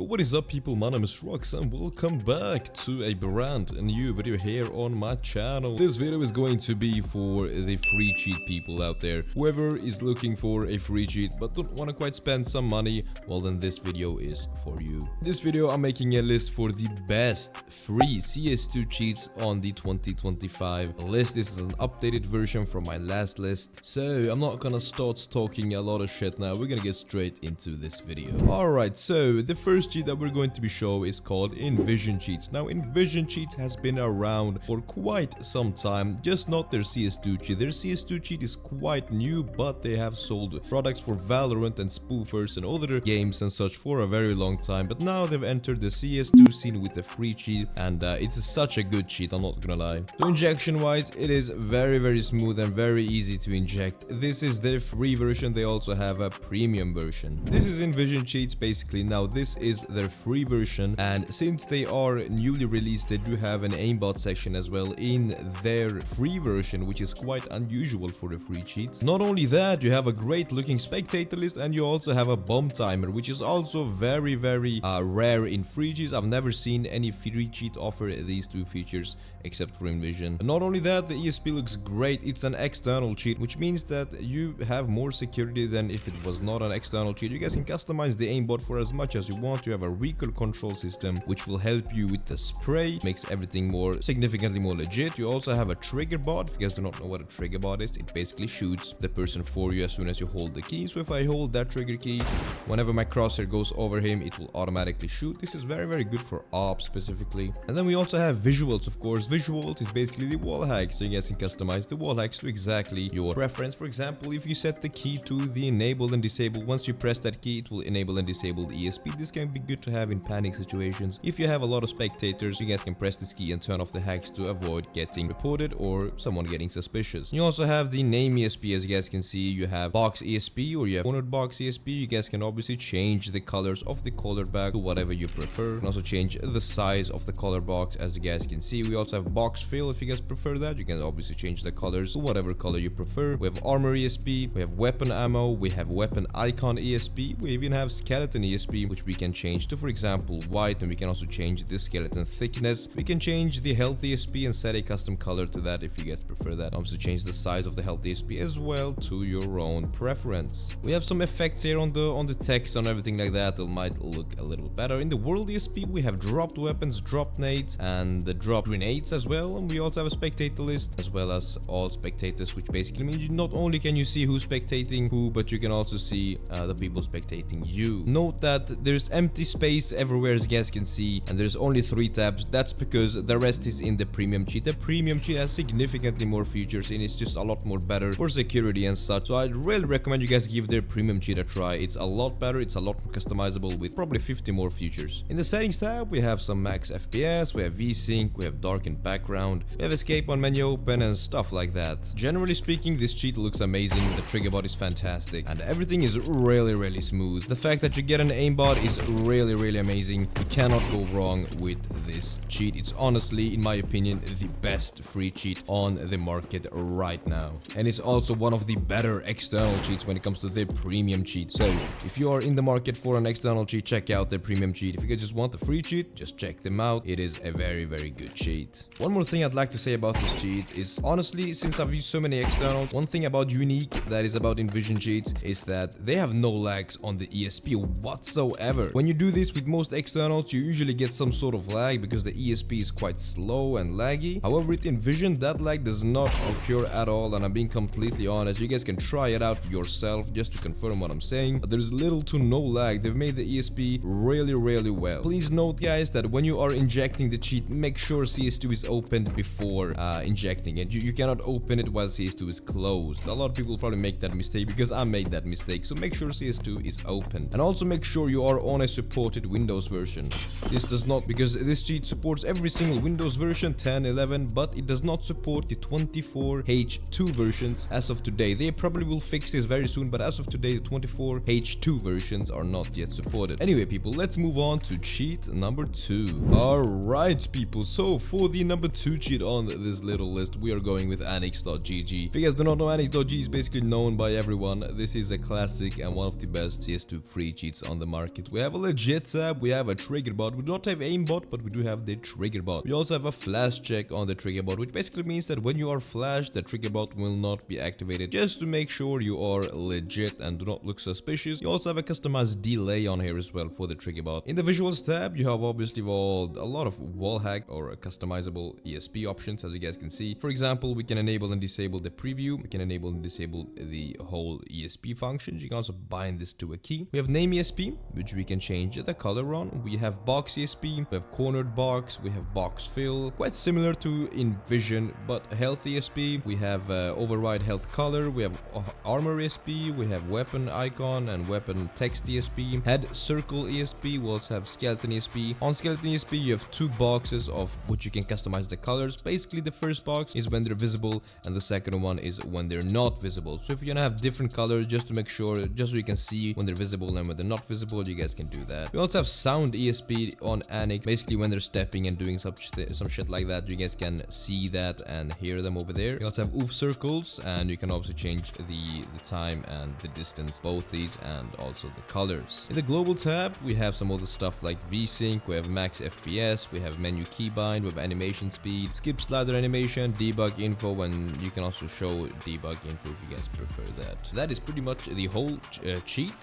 Yo, what is up people, my name is Rox and welcome back to a brand new video here on my channel. This video is going to be for the free cheat people out there. Whoever is looking for a free cheat but don't want to quite spend some money, well then this video is for you. In this video I'm making a list for the best free CS2 cheats on the 2025 list. This is an updated version from my last list, so I'm not gonna start talking a lot of shit now. We're gonna get straight into this video. Alright, so the first cheat that we're going to be showing is called Invisioncheats. Now Invisioncheats has been around for quite some time, just not their CS2 cheat. Their CS2 cheat is quite new, but they have sold products for Valorant and spoofers and other games and such for a very long time. But now they've entered the CS2 scene with a free cheat, and it's such a good cheat, I'm not gonna lie. So injection wise, it is very smooth and very easy to inject. This is their free version. They also have a premium version. This is Invisioncheats basically. Now this is their free version, and since they are newly released, they do have an aimbot section as well in their free version, which is quite unusual for the free cheats. Not only that, you have a great looking spectator list, and you also have a bomb timer, which is also very rare in free cheats. I've never seen any free cheat offer these two features except for Invision. Not only that, the ESP looks great. It's an external cheat, which means that you have more security than if it was not an external cheat. You guys can customize the aimbot for as much as you want. You have a recoil control system which will help you with the spray, makes everything more significantly more legit. You also have a trigger bot. If you guys do not know what a trigger bot is, it basically shoots the person for you as soon as you hold the key. So if I hold that trigger key, whenever my crosshair goes over him, it will automatically shoot. This is very good for ops specifically. And then we also have visuals, of course. Visuals is basically the wall hack, so you guys can customize the wall hacks to exactly your preference. For example, if you set the key to the enable and disable, once you press that key, it will enable and disable the ESP. This can be good to have in panic situations. If you have a lot of spectators, you guys can press this key and turn off the hacks to avoid getting reported or someone getting suspicious. You also have the name ESP, as you guys can see. You have box ESP or you have cornered box ESP. You guys can obviously change the colors of the color bag to whatever you prefer. You can also change the size of the color box, as you guys can see. We also have box fill. If you guys prefer that, you can obviously change the colors to whatever color you prefer. We have armor ESP, we have weapon ammo, we have weapon icon ESP, we even have skeleton ESP, which we can change to, for example, white, and we can also change the skeleton thickness. We can change the health ESP and set a custom color to that if you guys prefer that. Also change the size of the health ESP as well to your own preference. We have some effects here on the text and everything like that that might look a little better. In the world ESP, we have dropped weapons, dropped nades, and the dropped grenades as well. And we also have a spectator list as well as all spectators, which basically means not only can you see who's spectating who, but you can also see the people spectating you. Note that there's empty space everywhere, as you guys can see, and there's only 3 tabs. That's because the rest is in the premium cheat. The premium cheat has significantly more features and it's just a lot more better for security and such. So I'd really recommend you guys give their premium cheat a try. It's a lot better, it's a lot more customizable with probably 50 more features. In the settings tab, we have some max FPS, we have VSync, we have darkened background, we have escape on menu open and stuff like that. Generally speaking, this cheat looks amazing. The trigger bot is fantastic and everything is really smooth. The fact that you get an aimbot is really amazing. You cannot go wrong with this cheat. It's honestly, in my opinion, the best free cheat on the market right now, and it's also one of the better external cheats when it comes to the premium cheat. So if you are in the market for an external cheat, check out the premium cheat. If you guys just want the free cheat, just check them out. It is a very good cheat. One more thing I'd like to say about this cheat is, honestly, since I've used so many externals, one thing about unique that is about Invisioncheats is that they have no lags on the ESP whatsoever. When you do this with most externals, you usually get some sort of lag because the ESP is quite slow and laggy. However, with Invision, that lag does not occur at all, and I'm being completely honest. You guys can try it out yourself just to confirm what I'm saying, but there's little to no lag. They've made the ESP really well. Please note, guys, that when you are injecting the cheat, make sure CS2 is opened before injecting it. You cannot open it while CS2 is closed. A lot of people probably make that mistake because I made that mistake. So make sure CS2 is open, and also make sure you are on a supported Windows version. This does not, because this cheat supports every single Windows version, 10, 11, but it does not support the 24H2 versions as of today. They probably will fix this very soon, but as of today, the 24H2 versions are not yet supported. Anyway, people, let's move on to cheat number 2. Alright, people, so for the number 2 cheat on this little list, we are going with Anix.gg. If you guys do not know, Anix.gg is basically known by everyone. This is a classic and one of the best CS2 free cheats on the market. We have a legit tab, we have a trigger bot. We don't have aimbot, but we do have the trigger bot. We also have a flash check on the trigger bot, which basically means that when you are flashed, the trigger bot will not be activated, just to make sure you are legit and do not look suspicious. You also have a customized delay on here as well for the trigger bot. In the visuals tab, you have obviously a lot of wall hack or customizable ESP options, as you guys can see. For example, we can enable and disable the preview. We can enable and disable the whole ESP functions. You can also bind this to a key. We have name ESP, which we can change the color on. We have box ESP, we have cornered box, we have box fill, quite similar to Invision, but health ESP. We have override health color, we have armor ESP, we have weapon icon and weapon text ESP, head circle ESP, we also have skeleton ESP. On skeleton ESP, you have two boxes of which you can customize the colors. Basically, the first box is when they're visible, and the second one is when they're not visible. So if you're gonna have different colors, just to make sure, just so you can see when they're visible and when they're not visible, you guys can do that. We also have sound ESP on Anix. Basically, when they're stepping and doing some shit like that, you guys can see that and hear them over there. We also have oof circles, and you can also change the time and the distance, both these and also the colors. In the global tab, we have some other stuff like VSync, we have max FPS, we have menu keybind, we have animation speed, skip slider animation, debug info, and you can also show debug info if you guys prefer that. So that is pretty much the whole cheat.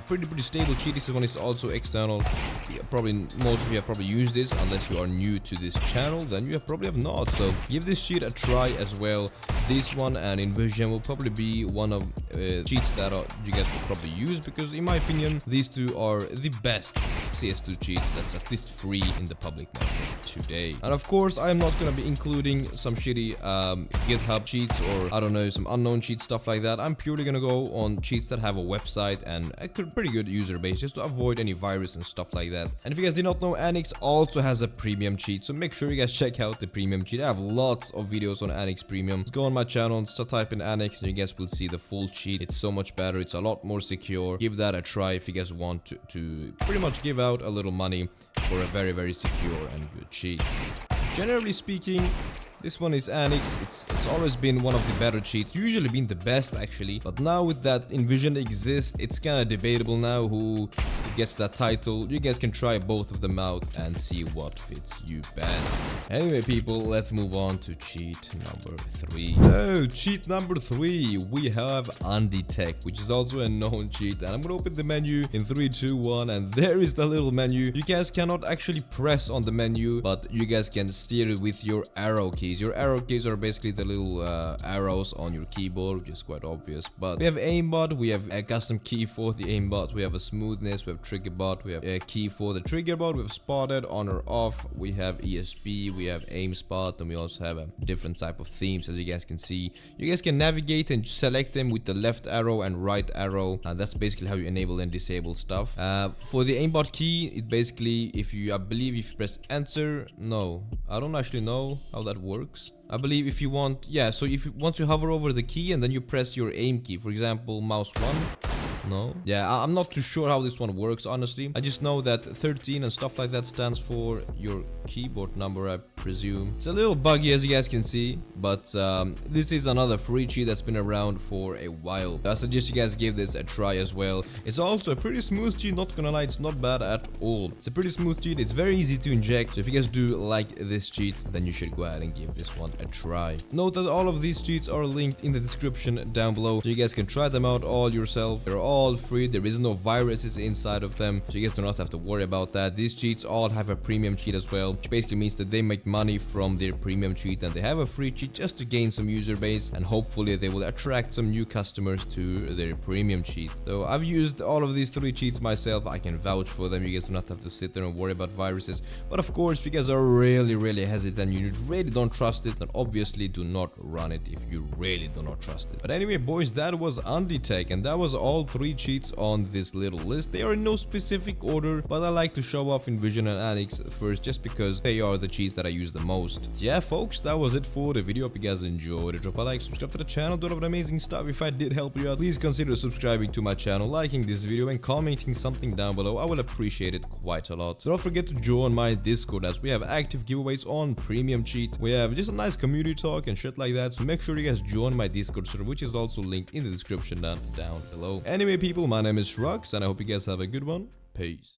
Pretty stable cheat. This one is also external. Probably most of you have probably used this, unless you are new to this channel, then you probably have not. So give this cheat a try as well. This one and Invision will probably be one of cheats that you guys will probably use, because in my opinion, these two are the best CS2 cheats that's at least free in the public market today. And of course, I am not gonna be including some shitty GitHub cheats or I don't know, some unknown cheats, stuff like that. I'm purely gonna go on cheats that have a website and a pretty good user base, just to avoid any virus and stuff like that. And if you guys did not know, Anix also has a premium cheat, so make sure you guys check out the premium cheat. I have lots of videos on Anix Premium. Just go on my channel and start typing Anix, and you guys will see the full cheat. It's so much better. It's a lot more secure. Give that a try if you guys want to pretty much give out a little money for a very secure and good cheat. Generally speaking, this one is Anix. It's always been one of the better cheats, usually been the best actually, but now with that Invision exists, it's kind of debatable now who gets that title. You guys can try both of them out and see what fits you best. Anyway people, let's move on to cheat number 3. So cheat number 3, we have Undetected, which is also a known cheat, and I'm gonna open the menu in 3, 2, 1, and there is the little menu. You guys cannot actually press on the menu, but you guys can steer it with your arrow keys. Your arrow keys are basically the little arrows on your keyboard, which is quite obvious. But we have aimbot, we have a custom key for the aimbot, we have a smoothness, we have trigger bot, we have a key for the trigger bot, we have spotted, on or off, we have ESP, we have aim spot, and we also have a different type of themes, as you guys can see. You guys can navigate and select them with the left arrow and right arrow, and that's basically how you enable and disable stuff. For the aimbot key, it basically, I believe if you press enter, no, I don't actually know how that works. I believe if you want, yeah, so once you hover over the key and then you press your aim key, for example, mouse 1. No? Yeah, I'm not too sure how this one works, honestly. I just know that 13 and stuff like that stands for your keyboard number, I presume. It's a little buggy, as you guys can see, but this is another free cheat that's been around for a while. I suggest you guys give this a try as well. It's also a pretty smooth cheat, not gonna lie, it's not bad at all. It's a pretty smooth cheat, it's very easy to inject, so if you guys do like this cheat, then you should go ahead and give this one a try. Note that all of these cheats are linked in the description down below, so you guys can try them out all yourself. They're all free, there is no viruses inside of them, so you guys do not have to worry about that. These cheats all have a premium cheat as well, which basically means that they make money from their premium cheat, and they have a free cheat just to gain some user base, and hopefully they will attract some new customers to their premium cheat. So I've used all of these 3 cheats myself, I can vouch for them. You guys do not have to sit there and worry about viruses, but of course if you guys are really hesitant, you really don't trust it, then obviously do not run it if you really do not trust it. But anyway boys, that was Undetected, and that was all 3 cheats on this little list. They are in no specific order, but I like to show off Invision and Anix first just because they are the cheats that I use the most. So yeah folks, that was it for the video. Hope you guys enjoyed it. Drop a like, subscribe to the channel, do all of the amazing stuff. If I did help you out, please consider subscribing to my channel, liking this video, and commenting something down below. I will appreciate it quite a lot. So don't forget to join my Discord, as we have active giveaways on premium cheat. We have just a nice community talk and shit like that, so make sure you guys join my Discord server, which is also linked in the description down below. Anyway people, my name is Shrux, and I hope you guys have a good one. Peace.